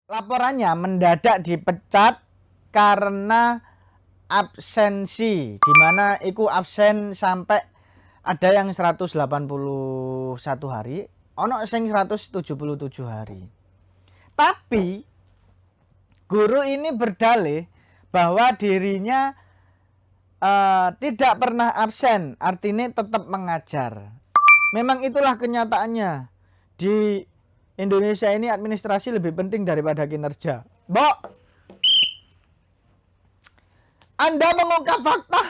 laporannya mendadak dipecat karena absensi, di mana iku absen sampai ada yang 181 hari, ono sing 177 hari. Tapi guru ini berdalih bahwa dirinya tidak pernah absen, artinya tetap mengajar. Memang itulah kenyataannya. Di Indonesia ini administrasi lebih penting daripada kinerja. Mbok, Anda mengungkap fakta.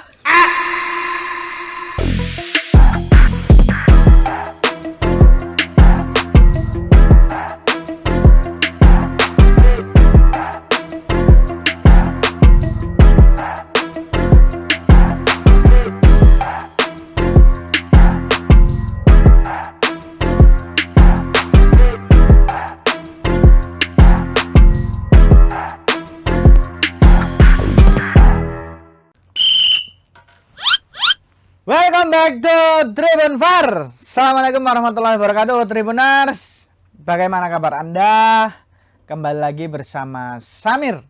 Welcome back to Tribun VAR. Assalamualaikum warahmatullahi wabarakatuh, Tribuners. Bagaimana kabar Anda? Kembali lagi bersama Samir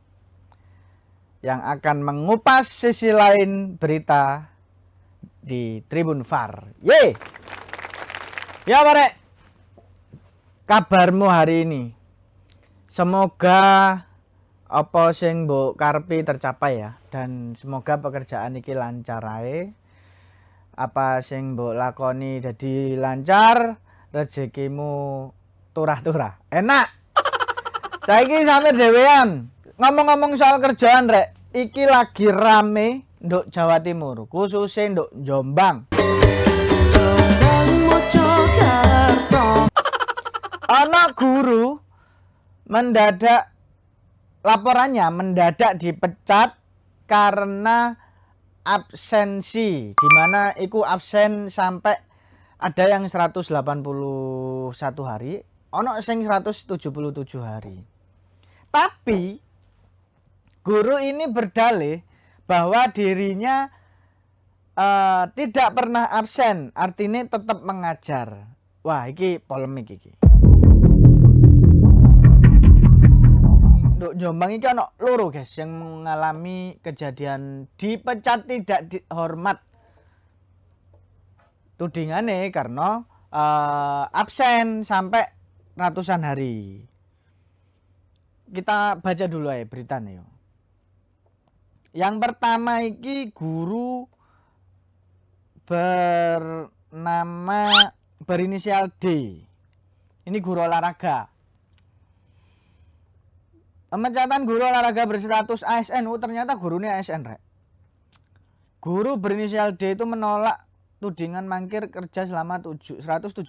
yang akan mengupas sisi lain berita di Tribun VAR. Yeay. Ya, Barek. Kabarmu hari ini? Semoga apa sing mbok karepi tercapai ya, dan semoga pekerjaan iki lancar ae. Apa sing mbok lakoni jadi lancar, rezekimu turah-turah. Enak. Saiki Samir dhewean. Ngomong-ngomong soal kerjaan rek, iki lagi rame nduk Jawa Timur, khususnya nduk Jombang. Anak guru mendadak laporannya mendadak dipecat karena absensi, di mana iku absen sampai ada yang 181 hari, ono sing 177 hari. Tapi guru ini berdalih bahwa dirinya tidak pernah absen, artinya tetap mengajar. Wah, iki polemik iki. Nduk Jombang iki ana loro guys yang mengalami kejadian dipecat tidak dihormat. Tudingane karena absen sampai ratusan hari. Kita baca dulu aja beritanya. Yang pertama iki guru berinisial D. Ini guru olahraga. Pemecatan guru olahraga berstatus ASN. Ternyata gurunya ASN, rek. Guru berinisial D itu menolak tudingan mangkir kerja selama 177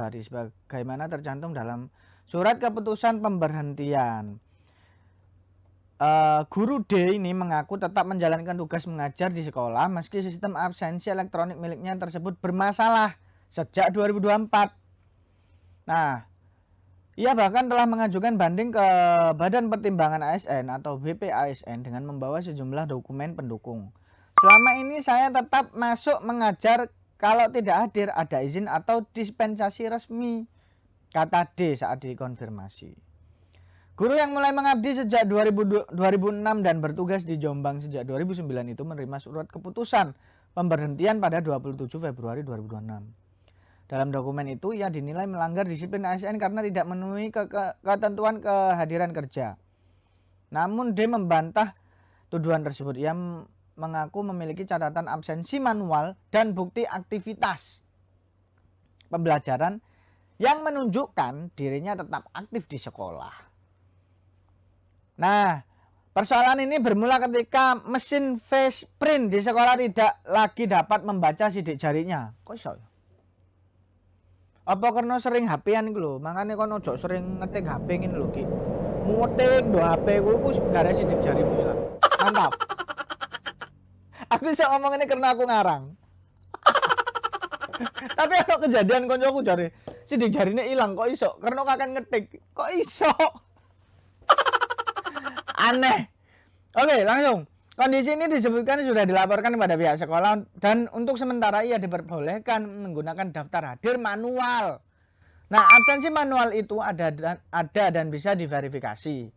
hari sebagaimana tercantum dalam surat keputusan pemberhentian. Guru D ini mengaku tetap menjalankan tugas mengajar di sekolah meski sistem absensi elektronik miliknya tersebut bermasalah sejak 2024. Nah, ia bahkan telah mengajukan banding ke Badan Pertimbangan ASN atau BPASN dengan membawa sejumlah dokumen pendukung. Selama ini saya tetap masuk mengajar, kalau tidak hadir ada izin atau dispensasi resmi, kata D saat dikonfirmasi. Guru yang mulai mengabdi sejak 2006 dan bertugas di Jombang sejak 2009 itu menerima surat keputusan pemberhentian pada 27 Februari 2026. Dalam dokumen itu ia dinilai melanggar disiplin ASN karena tidak memenuhi ketentuan kehadiran kerja. Namun D membantah tuduhan tersebut. Ia mengaku memiliki catatan absensi manual dan bukti aktivitas pembelajaran yang menunjukkan dirinya tetap aktif di sekolah. Nah, persoalan ini bermula ketika mesin face print di sekolah tidak lagi dapat membaca sidik jarinya. Kok iso? Apa karena sering HP-an iku lho, makane kono ojo sering ngetik HP ngene lho Ki. Ngetik do HP ku gara sidik jarimu ilang. Mantap. Aku iso ngomong ini karena aku ngarang. Tapi kalau kejadian koncoku jare sidik jarine ilang kok iso? Karena kakek ngetik. Kok iso? Aneh. Oke, langsung. Kondisi ini disebutkan sudah dilaporkan kepada pihak sekolah dan untuk sementara ia diperbolehkan menggunakan daftar hadir manual. Nah, absensi manual itu ada dan bisa diverifikasi.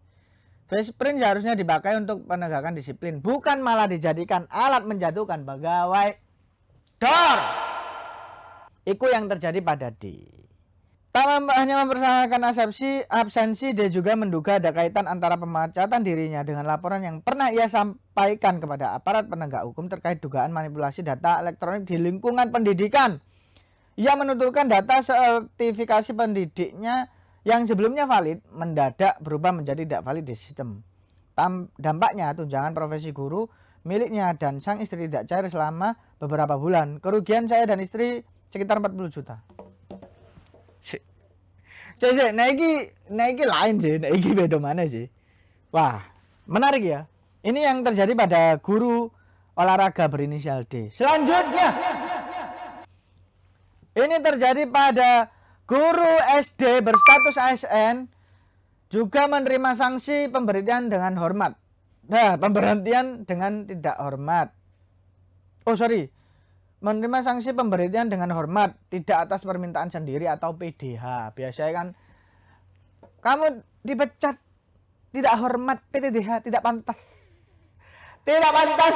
Face print seharusnya dipakai untuk penegakan disiplin, bukan malah dijadikan alat menjatuhkan pegawai. Dor! Iku yang terjadi pada D. Tak hanya mempersoalkan absensi, dia juga menduga ada kaitan antara pemecatan dirinya dengan laporan yang pernah ia sampaikan kepada aparat penegak hukum terkait dugaan manipulasi data elektronik di lingkungan pendidikan. Ia menuturkan data sertifikasi pendidiknya yang sebelumnya valid mendadak berubah menjadi tidak valid di sistem. Dampaknya tunjangan profesi guru miliknya dan sang istri tidak cair selama beberapa bulan. Kerugian saya dan istri sekitar 40 juta. Nah iki lain sih, nah iki beda mana sih? Wah, menarik ya. Ini yang terjadi pada guru olahraga berinisial D. Selanjutnya, ini terjadi pada guru SD berstatus ASN juga menerima sanksi pemberhentian dengan hormat. Nah, pemberhentian dengan tidak hormat. Menerima sanksi pemberhentian dengan hormat, tidak atas permintaan sendiri atau PDH. Biasanya kan kamu dipecat tidak hormat, PDH tidak pantas. Tidak pantas.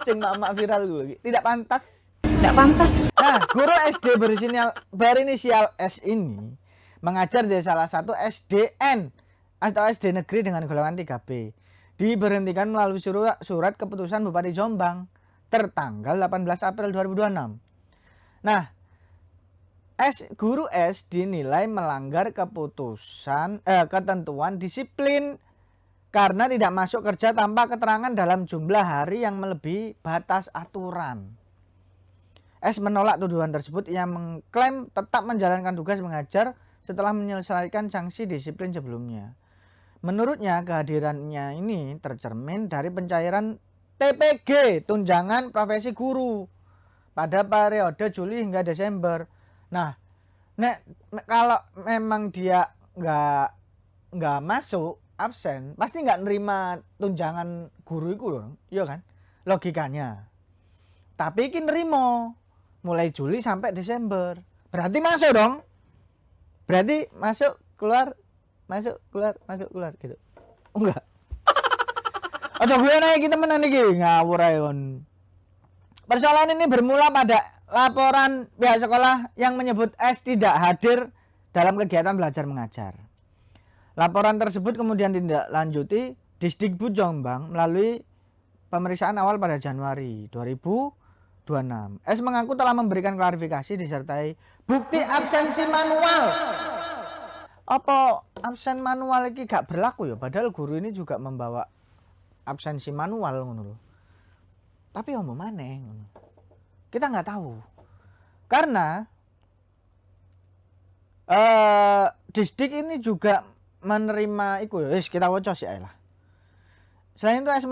Sing mama viral gue, tidak pantas. Tidak pantas. Nah, guru SD berinisial S ini mengajar di salah satu SDN atau SD negeri dengan golongan 3B. Diberhentikan melalui surat keputusan Bupati Jombang tertanggal 18 April 2026. Nah, guru S dinilai melanggar ketentuan disiplin karena tidak masuk kerja tanpa keterangan dalam jumlah hari yang melebihi batas aturan. S menolak tuduhan tersebut. Ia mengklaim tetap menjalankan tugas mengajar setelah menyelesaikan sanksi disiplin sebelumnya. Menurutnya kehadirannya ini tercermin dari pencairan TPG, tunjangan profesi guru, pada periode Juli hingga Desember. Nah, kalau memang dia nggak masuk absen, pasti nggak nerima tunjangan guru itu loh, iya kan? Logikanya. Tapi ini nerima mulai Juli sampai Desember. Berarti masuk dong. Berarti masuk keluar gitu. Enggak. Aduh gue naik kita menang nih ngawur aja kon. Persoalan ini bermula pada laporan pihak sekolah yang menyebut S tidak hadir dalam kegiatan belajar mengajar. Laporan tersebut kemudian ditindaklanjuti Disdikbud Jombang melalui pemeriksaan awal pada Januari 2026. S mengaku telah memberikan klarifikasi disertai bukti absensi manual. Apa absen manual ini gak berlaku ya? Padahal guru ini juga membawa absensi manual ngono lho. Tapi omong maneh ngono. Kita nggak tahu. Karena Disdik ini juga menerima iku ya. Kita waca sih lah. Selain itu S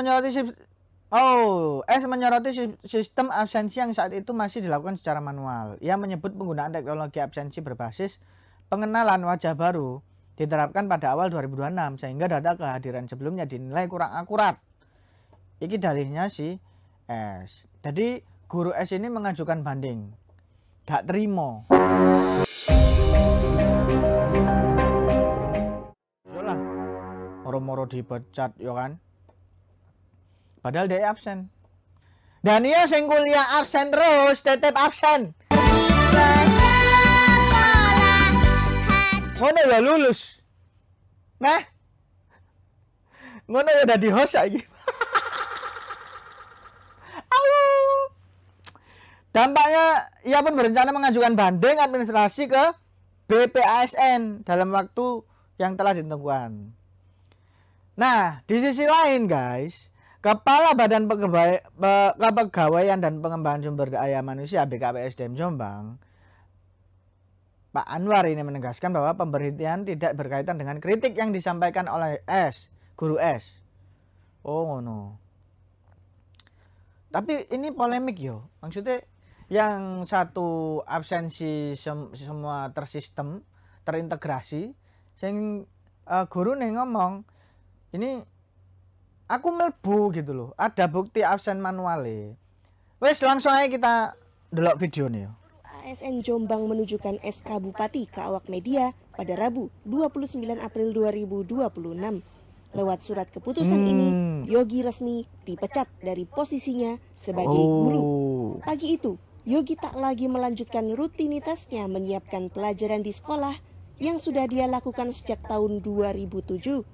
menyoroti sistem absensi yang saat itu masih dilakukan secara manual. Ia menyebut penggunaan teknologi absensi berbasis pengenalan wajah baru diterapkan pada awal 2026 sehingga data kehadiran sebelumnya dinilai kurang akurat. Iki dalihnya si S. Jadi guru S ini mengajukan banding. Gak terima. Yolah, moro-moro dipecat ya kan. Padahal dia absen. Dan iya sing kuliah absen terus, tetep absen. Ngono ya lulus. Nah. Ngono ya udah di host saiki. Dampaknya ia pun berencana mengajukan banding administrasi ke BPASN dalam waktu yang telah ditentukan. Nah, di sisi lain guys, Kepala Badan Kepegawaian dan Pengembangan Sumber Daya Manusia BKPSDM Jombang, Pak Anwar ini menegaskan bahwa pemberhentian tidak berkaitan dengan kritik yang disampaikan oleh guru S. Oh ngono. Tapi ini polemik yo. Maksudnya yang satu absensi semua tersistem, terintegrasi, sing guru nih ngomong, ini aku melbu gitu loh, ada bukti absen manualnya. Wes langsung aja kita delok video nih. ASN Jombang menunjukkan SK Bupati ke awak media pada Rabu 29 April 2026. Lewat surat keputusan ini, Yogi resmi dipecat dari posisinya sebagai guru. Pagi itu, Yogi tak lagi melanjutkan rutinitasnya menyiapkan pelajaran di sekolah yang sudah dia lakukan sejak tahun 2007.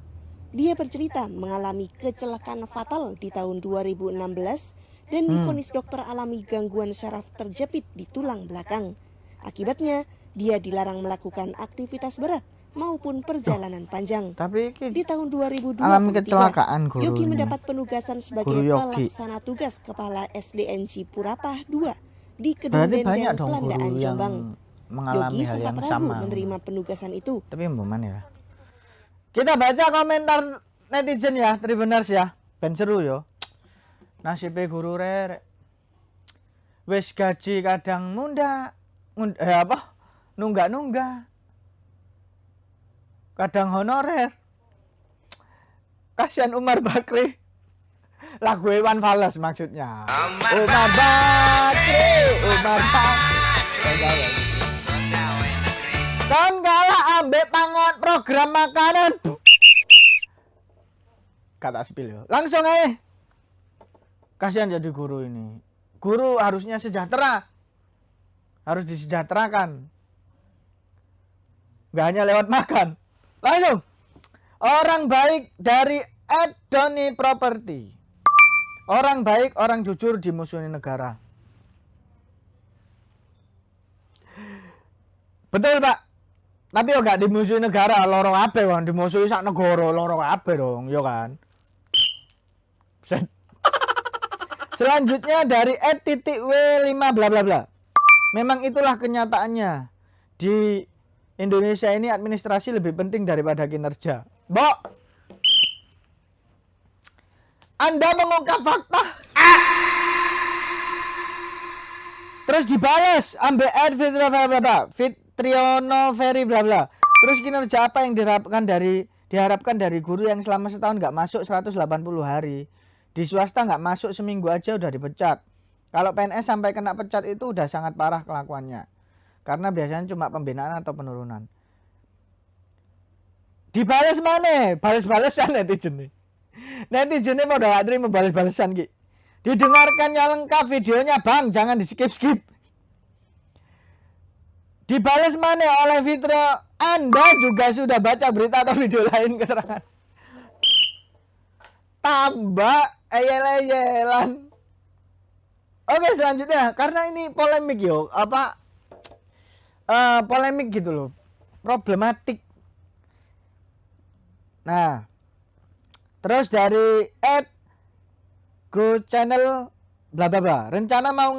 Dia bercerita mengalami kecelakaan fatal di tahun 2016 dan divonis dokter alami gangguan saraf terjepit di tulang belakang. Akibatnya, dia dilarang melakukan aktivitas berat maupun perjalanan panjang. Tapi di tahun 2023, alami kecelakaan Yogi mendapat penugasan sebagai pelaksana tugas Kepala SDNJ Purapah II di Kedung Dendeng, Pelandaan, Jombang. Yogi sempat ragu menerima penugasan itu. Tapi gimana ya? Kita baca komentar netizen ya, Tribuners ya. Ben seru yo. Nasibnya guru rek. Wis gaji kadang nunggak. Kadang honorer. Kasihan Umar Bakri. Lagu Iwan Fals maksudnya. Umar Bakri. Kon kalah ambek pangon program makanan. Kata sepil yo. Langsung aja. Kasihan jadi guru ini. Guru harusnya sejahtera. Harus disejahterakan. Gak hanya lewat makan. Langsung. Orang baik dari Doni Property. Orang baik, orang jujur dimusuhi negara. Betul, Pak. Tapi yo gak dimusuhi negara, loro kabeh wong dimusuhi sak negara, loro kabeh dong, yo kan. Selanjutnya dari @w5 bla bla bla. Memang itulah kenyataannya. Di Indonesia ini administrasi lebih penting daripada kinerja. Mbok, Anda mengungkap fakta. Terus dibalas ambek Fitriono Ferry bla bla. Terus kinerja apa yang diharapkan dari guru yang selama setahun nggak masuk 180 hari. Di swasta nggak masuk seminggu aja udah dipecat. Kalau PNS sampai kena pecat itu udah sangat parah kelakuannya. Karena biasanya cuma pembinaan atau penurunan. Dibalas mana? Balas-balesan netizen nih. Netizen ini mau gak terima balas-balesan Ki. Didengarkannya lengkap videonya Bang, jangan di skip-skip. Dibalas mana oleh Fitro? Anda juga sudah baca berita atau video lain keterangan. Tambah eyel-eyelan. Oke, selanjutnya karena ini polemik yo, polemik gitu loh, problematik. Nah, terus dari Go Channel bla bla bla, rencana mau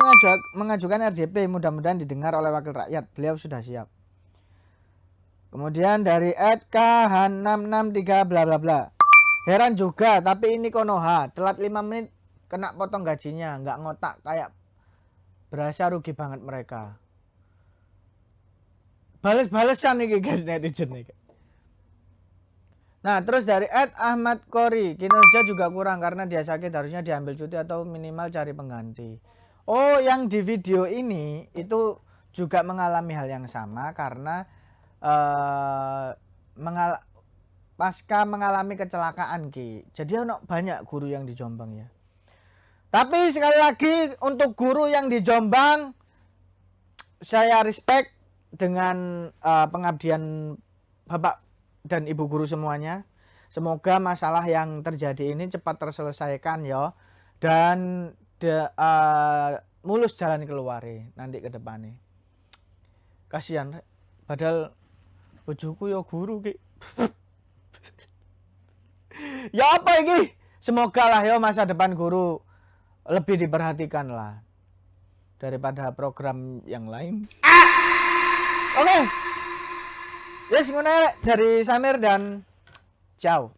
mengajukan RJP, mudah-mudahan didengar oleh wakil rakyat, beliau sudah siap. Kemudian dari @khan663 bla bla bla, heran juga tapi ini Konoha telat 5 menit kena potong gajinya, nggak ngotak, kayak berasa rugi banget mereka. Bales-balesan nih guys netizen nih. Nah, terus dari Ahmad Kori, kinerja juga kurang karena dia sakit, harusnya diambil cuti atau minimal cari pengganti. Oh, yang di video ini itu juga mengalami hal yang sama karena pasca mengalami kecelakaan Ki. Jadi banyak guru yang di Jombang ya. Tapi sekali lagi untuk guru yang di Jombang, saya respect dengan pengabdian Bapak dan Ibu guru semuanya. Semoga masalah yang terjadi ini cepat terselesaikan ya, dan mulus jalan keluar nanti ke depannya. Kasihan, padahal bojoku ya guru Ki. Ya apa ini? Semoga lah ya masa depan guru lebih diperhatikan lah daripada program yang lain. Oke. Yes, ngono dari Samir dan ciao.